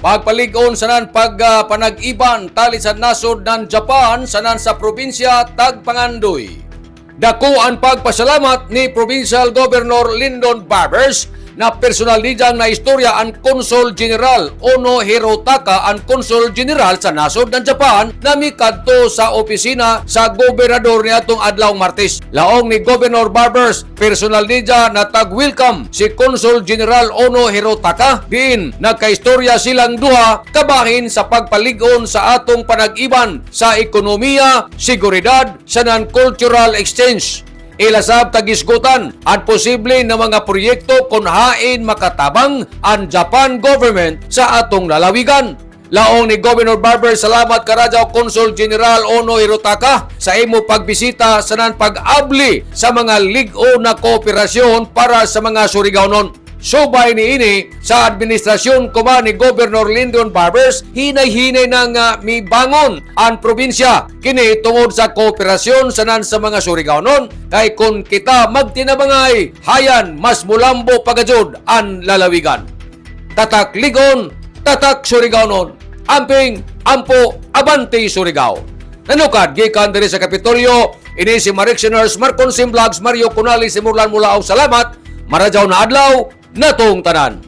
Pagpalig-on sanan panag-iban tali sa nasod ng Japan sanan sa probinsya Tagpangandoy. Dako ang pagpasalamat ni Provincial Governor Lyndon Barbers na personal niyang na istorya ang Consul General Ono Hirotaka, ang Consul General sa nasod ng Japan na mikadto sa opisina sa gobernador niadtong adlaw Martes. Laong ni Governor Barbers, personal niya na tag-welcome si Consul General Ono Hirotaka din nagkaistorya silang duha kabahin sa pagpalig-on sa atong panag-iban sa ekonomiya, seguridad, sanan cultural exchange. Ilasab tagisgutan ang posible na mga proyekto kung hain makatabang ang Japan government sa atong lalawigan. Laong ni Governor Barber, salamat karajaw Consul General Ono Hirotaka sa imo pagbisita sanan pag-abli sa mga lig-o na kooperasyon para sa mga Surigao-non. Subay niini sa administrasyon kuman ni Governor Lyndon Barbers, hinay-hinay na nga mibangon ang probinsya kini tungod sa kooperasyon sanan sa mga Surigao-non. Kay kung kita magtinabangay, hayan mas mulambo pagajud ang lalawigan. Tatak Ligon, tatak Surigao-non. Amping, ampo, abante Surigao. Nanukad, gikan diri sa Kapitolyo, ini si Marictioners, Marconsim Vlogs, Mario Cunali, Simurlan Mulao, salamat, marajaw na adlaw, natong tanan.